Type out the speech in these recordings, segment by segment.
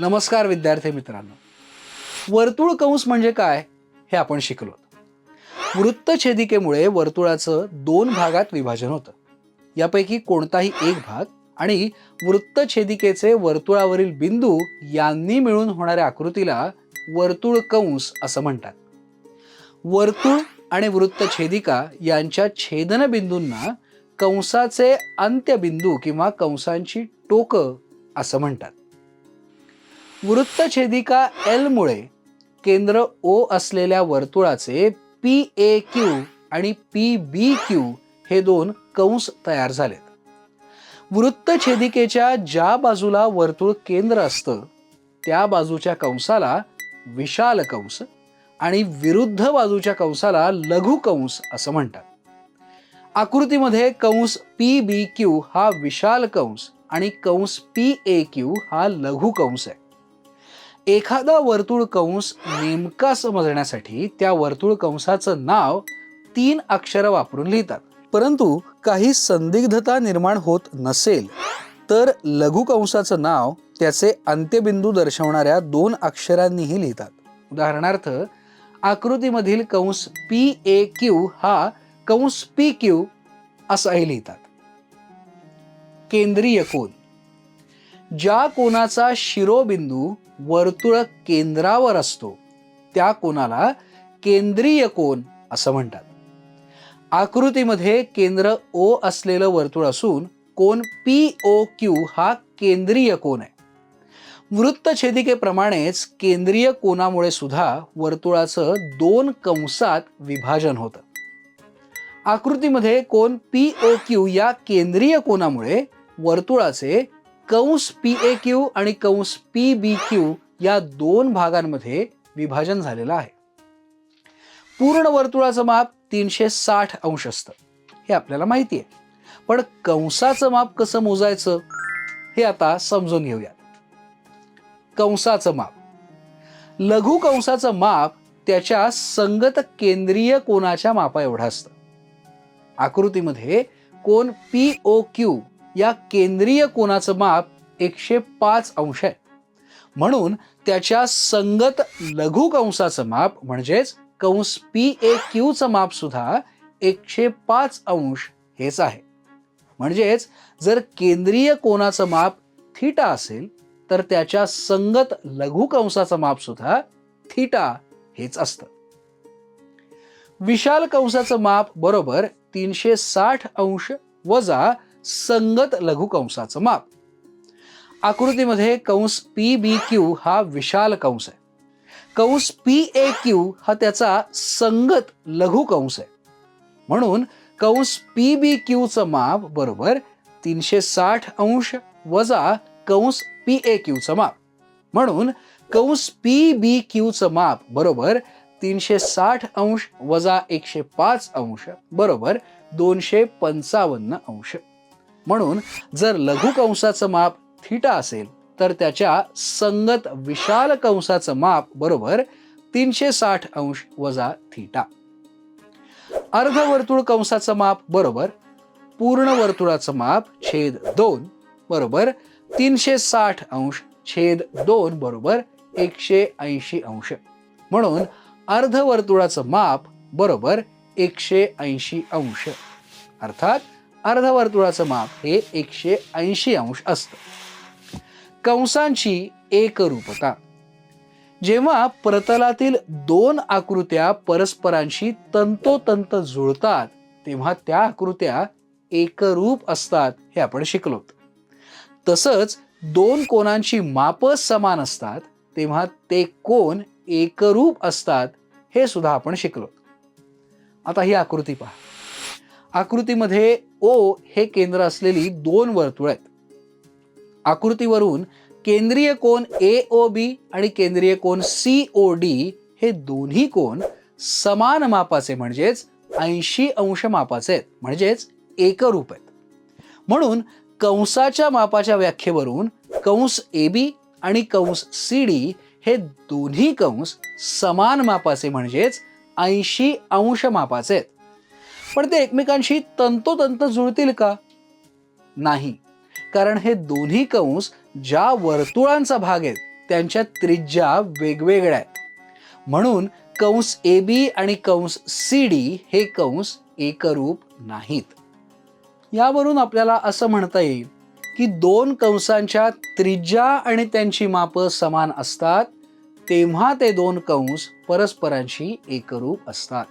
नमस्कार विद्यार्थी मित्रांनो, वर्तुळ कंस म्हणजे काय हे आपण शिकलो. वृत्तछेदिकेमुळे वर्तुळाचं दोन भागात विभाजन होतं. यापैकी कोणताही एक भाग आणि वृत्तछेदिकेचे वर्तुळावरील बिंदू यांनी मिळून होणाऱ्या आकृतीला वर्तुळ कंस असं म्हणतात. वर्तुळ आणि वृत्तछेदिका यांच्या छेदनबिंदूंना कंसाचे अंत्यबिंदू किंवा कंसांची टोकं असं म्हणतात. वृत्तछेदिका एल मुळे केंद्र ओ असलेल्या वर्तुळाचे PAQ आणि PBQ हे दोन कंस तयार झालेत. वृत्तछेदिकेच्या ज्या बाजूला वर्तुळ केंद्र असतं त्या बाजूच्या कंसाला विशाल कंस आणि विरुद्ध बाजूच्या कंसाला लघु कंस असं म्हणतात. आकृतीमध्ये कंस PBQ हा विशाल कंस आणि कंस PAQ हा लघु कंस आहे. एखादा वर्तुळ कंस नेमका समजण्यासाठी त्या वर्तुळ कंसाचं नाव 3 अक्षरं वापरून लिहितात. परंतु काही संदिग्धता निर्माण होत नसेल तर लघु कंसाचं नाव त्याचे अंत्यबिंदू दर्शवणाऱ्या 2 अक्षरांनीही लिहितात. उदाहरणार्थ आकृतीमधील कंस PAQ हा कंस PQ असाही लिहितात. केंद्रीय कोन. ज्या कोनाचा शिरोबिंदू वर्तुळ केंद्रावर असतो त्या कोनाला केंद्रीय कोन असं म्हणतात. आकृतीमध्ये केंद्र O असलेलं वर्तुळ असून कोन POQ हा केंद्रीय कोन आहे. वृत्तछेदिकेप्रमाणेच केंद्रीय कोनामुळे सुद्धा वर्तुळाचं 2 कंसात विभाजन होतं. आकृतीमध्ये कोन POQ या केंद्रीय कोनामुळे वर्तुळाचे कंस PAQ आणि कंस PBQ या 2 भागांमध्ये विभाजन झालेलं आहे. पूर्ण वर्तुळाचं माप 360 अंश असतं हे आपल्याला माहिती आहे. पण कंसाचं माप कसं मोजायचं हे आता समजून घेऊया. कंसाचं माप. लघु कंसाचं माप त्याच्या संगत केंद्रीय कोनाच्या मापा एवढं असतं. आकृतीमध्ये कोन POQ या केंद्रीय कोनाचं माप 105 अंश आहे. म्हणून त्याच्या संगत लघु कंसाचं माप म्हणजेच कंस PAQ चं माप सुद्धा 105 अंश हेच आहे. म्हणजेच जर केंद्रीय कोनाचं माप थीटा असेल तर त्याच्या संगत लघु कंसाचं माप सुद्धा थीटा हेच असतं. विशाल कंसाचं माप बरोबर 360 अंश वजा संगत लघु कंसाचं माप. आकृतीमध्ये कंस PBQ हा विशाल कंस आहे. कंस PAQ हा त्याचा संगत लघु कंस आहे. म्हणून कंस PBQ चं माप बरोबर 360 अंश वजा कंस PAQ चं माप. म्हणून कंस PBQ चं माप बरोबर 360 अंश वजा 105 अंश बरोबर 255 अंश. म्हणून जर लघु कंसाचं माप थीटा असेल तर त्याच्या संगत विशाल कंसाचं माप बरोबर 360 अंश वजा थीटा. अर्धवर्तुळ कंसाचं माप बरोबर पूर्ण वर्तुळाचं माप छेद 2 बरोबर 360 अंश छेद 2 बरोबर 180 अंश. म्हणून अर्धवर्तुळाचं माप बरोबर 180 अंश. अर्थात अर्धवर्तुळाचं माप हे 180 अंश असतं. कंसांची एकरूपता. जेव्हा प्रतलातील 2 आकृत्या परस्परांशी तंतोतंत जुळतात तेव्हा त्या आकृत्या एकरूप असतात हे आपण शिकलो. तसंच 2 कोनांची माप समान असतात तेव्हा ते कोन एकरूप असतात हे सुद्धा आपण शिकलो. आता ही आकृती पहा. आकृतीमध्ये O हे केंद्र असलेली 2 वर्तुळ आहेत. आकृतीवरून केंद्रीय कोन AOB आणि केंद्रीय कोन COD हे दोन्ही कोन समान मापाचे म्हणजेच 80 अंश मापाचे आहेत म्हणजेच एकरूप आहेत. म्हणून कंसाच्या मापाच्या व्याख्येवरून कंस AB आणि कंस CD हे दोन्ही कंस समान मापाचे म्हणजेच 80 अंश मापाचे आहेत. पण ते एकमेकांशी तंतोतंत जुळतील का? नाही, कारण हे दोन्ही कंस ज्या वर्तुळांचा भाग आहेत त्यांच्या त्रिज्या वेगवेगळ्या आहेत. म्हणून कंस AB आणि कंस CD हे कंस एकरूप नाहीत. यावरून आपल्याला असं म्हणता येईल की दोन कंसांच्या त्रिज्या आणि त्यांची मापं समान असतात तेव्हा ते दोन कंस परस्परांशी एकरूप असतात.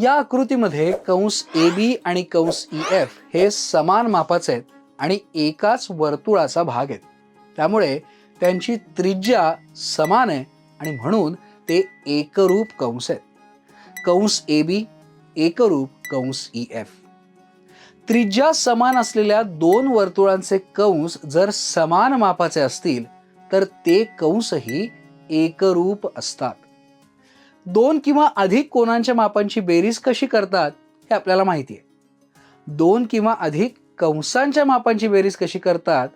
या आकृतीमध्ये कंस AB आणि कंस EF हे समान मापाचे आहेत आणि एकाच वर्तुळाचा भाग आहेत. त्यामुळे त्यांची त्रिज्या समान आहे आणि म्हणून ते एकरूप कंस आहेत. कंस AB एकरूप कंस EF. त्रिज्या समान असलेल्या दोन वर्तुळांचे कंस जर समान मापाचे असतील तर ते कंसही एकरूप असतात. दोन किंवा अधिक कोनांच्या मापांची बेरीज कशी करतात हे आपल्याला माहिती आहे. दोन किंवा अधिक कंसांच्या मापांची बेरीज कशी करतात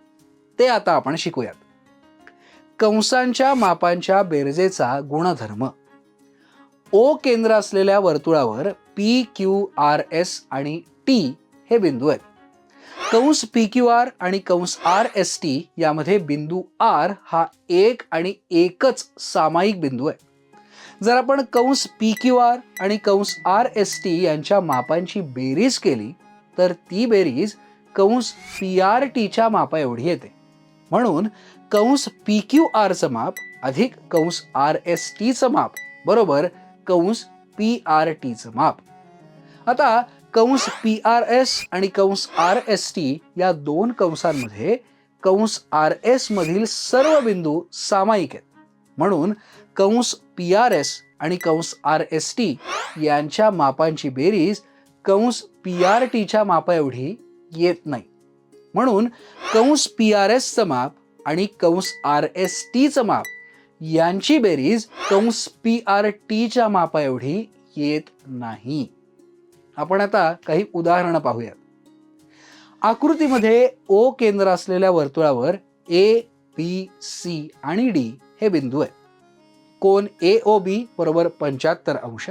ते आता आपण शिकूयात. कंसांच्या मापांच्या बेरजेचा गुणधर्म. O केंद्र असलेल्या वर्तुळावर P, Q, R, S आणि T हे बिंदू आहेत. कंस PQR आणि कंस RST यामध्ये बिंदू R हा एक आणि एकच सामायिक बिंदू आहे. जर आपण कंस PQR आणि कंस RST यांच्या मापांची बेरीज केली तर ती बेरीज कंस PRTच्या मापा एवढी येते. म्हणून कंस PQRचं माप अधिक कंस RSTचं माप बरोबर कंस PRTचं माप. आता कंस PRS आणि कंस RST या दोन कंसांमध्ये कंस RS मधील सर्व बिंदू सामायिक आहेत. म्हणून कंस PRS आणि कंस RST यांच्या मापांची बेरीज कंस PRTच्या मापा एवढी येत नाही. म्हणून कंस PRSचं माप आणि कंस RSTचं माप यांची बेरीज कंस PRTच्या मापा एवढी येत नाही. आपण आता काही उदाहरणं पाहूयात. आकृतीमध्ये O केंद्र असलेल्या वर्तुळावर A, B, C आणि D हे बिंदू आहेत. कोन AOB बरोबर 75 अंश,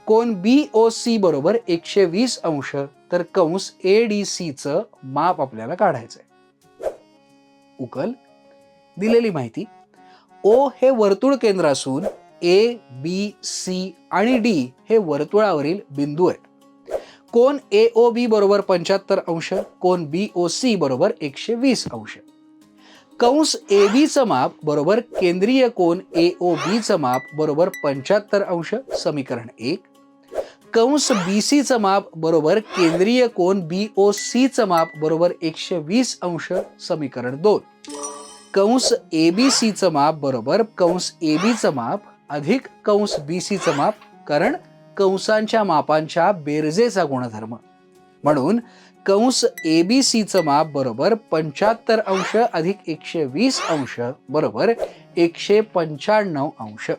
कोन BOC बरोबर 120 अंश, तर कंस ADCचं माप आपल्याला काढायचं आहे. उकल. दिलेली माहिती. O हे वर्तुळ केंद्र असून A, B, C आणि D हे वर्तुळावरील बिंदू आहेत. कोन AOB बरोबर 75 अंश, कोन BOC बरोबर 120 अंश. कंस ABचं माप बरोबर केंद्रीय कोन AOBचं माप बरोबर 75 अंश, समीकरण 1. कंस BCचं माप बरोबर केंद्रीय कोन BOCचं माप बरोबर 120 अंश, समीकरण 2. कंस ABCचं माप बरोबर कंस ABचं माप अधिक कंस BCचं माप, कारण कंसांच्या मापांच्या बेरजेचा गुणधर्म. म्हणून कंस ABCचं माप बरोबर 75 अंश अधिक 120 अंश बरोबर 195 अंश.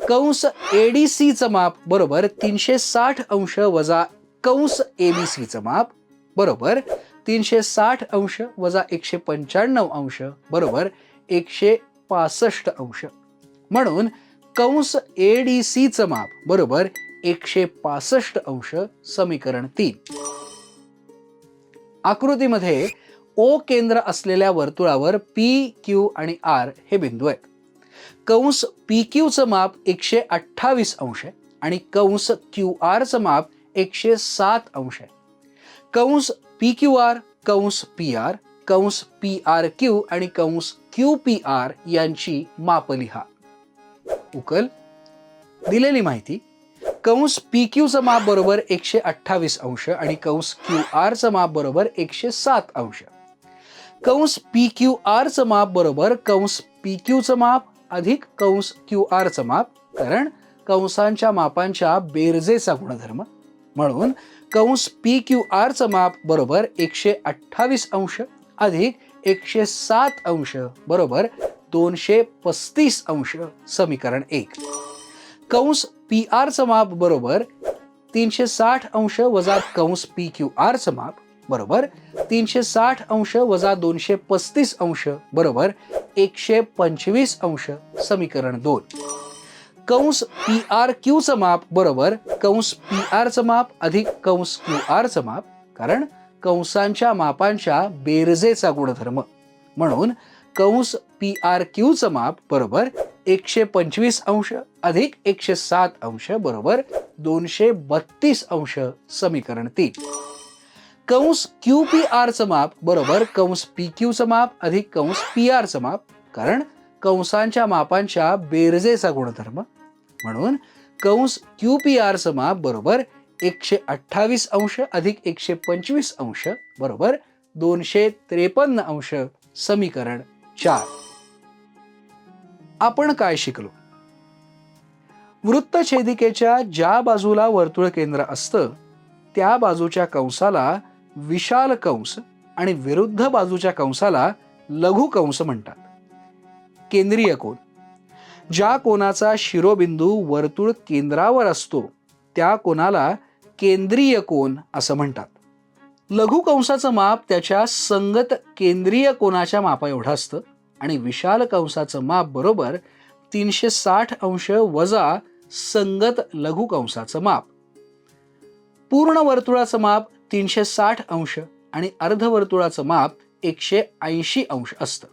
कंस ADCचं माप बरोबर 360 अंश वजा कंस ABCचं माप बरोबर 360 अंश वजा 195 अंश बरोबर 165 अंश. म्हणून कंस ADCचं माप बरोबर 165 अंश, समीकरण 3. आकृतीमध्ये O केंद्र असलेल्या वर्तुळावर P, Q आणि R हे बिंदू आहेत. कंस PQचं माप 128 अंश आहे आणि कंस QRचं माप 107 अंश आहे. कंस PQR, कंस PR, कंस PRQ आणि कंस QPR यांची माप लिहा. उकल. दिलेली माहिती. कंस PQचं माप बरोबर 128 अंश आणि कंस QRचं माप बरोबर 107 अंश. कंस PQRचं माप बरोबर कंस PQचं माप अधिक कंस QRचं माप, कारण कंसांच्या मापांच्या बेरजेचा गुणधर्म. म्हणून कंस PQRचं माप बरोबर 128 अंश अधिक 107 अंश बरोबर 235 अंश, समीकरण 1. कंस PRचं माप बरोबर 360 अंश वजा कंस PQRचं माप बरोबर 360 अंश वजा 235 अंश बरोबर 125 अंश, समीकरण 2. कंस PRQचं माप बरोबर कंस PRचं माप अधिक कंस QRचं माप, कारण कंसांच्या मापांच्या बेरजेचा गुणधर्म. म्हणून कंस पी आर क्यूचं माप बरोबर 125 अंश अधिक 107 अंश बरोबर 232 अंश. समीकरण 3. कंस क्यू पी आरचं माप बरोबर कंस पी क्यूचं माप अधिक कंस पी आरचं माप, कारण कंसांच्या मापांच्या बेरजेचा गुणधर्म. म्हणून कंस क्यू पी आरचं माप बरोबर 128 अंश अधिक 125 अंश बरोबर 253 अंश. समीकरण 4. आपण काय शिकलो? वृत्तछेदिकेच्या ज्या बाजूला वर्तुळ केंद्र असतं त्या बाजूच्या कंसाला विशाल कंस आणि विरुद्ध बाजूच्या कंसाला लघु कंस म्हणतात. केंद्रीय कोन. ज्या कोनाचा शिरोबिंदू वर्तुळ केंद्रावर असतो त्या कोनाला केंद्रीय कोन असं म्हणतात. लघु कंसाचं माप त्याच्या संगत केंद्रीय कोनाच्या मापा एवढं असतं आणि विशाल कंसाचं माप बरोबर 360 अंश वजा संगत लघु कंसाचं माप. पूर्ण वर्तुळाचं माप 360 अंश आणि अर्धवर्तुळाचं माप 180 अंश असतं.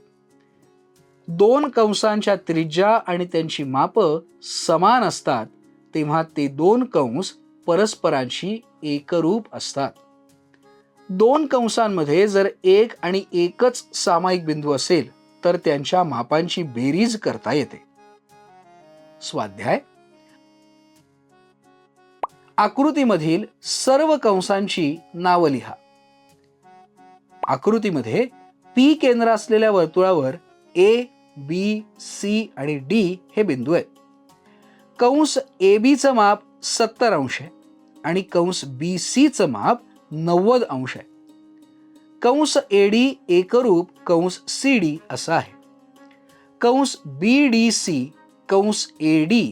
दोन कंसांच्या त्रिज्या आणि त्यांची मापं समान असतात तेव्हा ते दोन कंस परस्परांशी एकरूप असतात. दोन कंसांमध्ये जर एक आणि एकच सामायिक बिंदू असेल तर त्यांच्या मापांची बेरीज करता येते. स्वाध्याय. आकृतीमधील सर्व कंसांची नावं लिहा. आकृतीमध्ये पी केंद्र असलेल्या वर्तुळावर ए, बी, सी आणि डी हे बिंदू आहेत. कंस ए बीचं माप 70 अंश आहे आणि कंस बी सीचं माप 90 अंश आहे. कंस एडी एकरूप कंस सी डी असा आहे. कंस बी डी सी, कंस ए डी,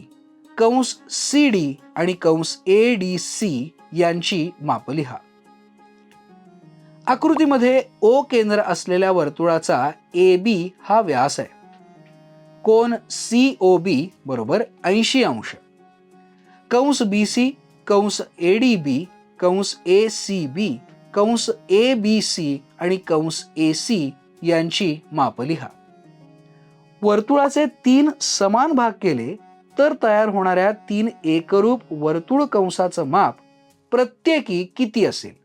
कंस सी डी आणि कंस ए डी सी यांची माप लिहा. आकृतीमध्ये ओ केंद्र असलेल्या वर्तुळाचा ए बी हा व्यास आहे. कोन सी ओ बी बरोबर 80 अंश. कंस बी सी, कंस ए डी बी, कंस ए सी बी, कंस ए बी सी आणि कंस ए सी यांची माप लिहा. वर्तुळाचे 3 समान भाग केले तर तयार होणाऱ्या 3 एकरूप वर्तुळ कंसाचं माप प्रत्येकी किती असेल?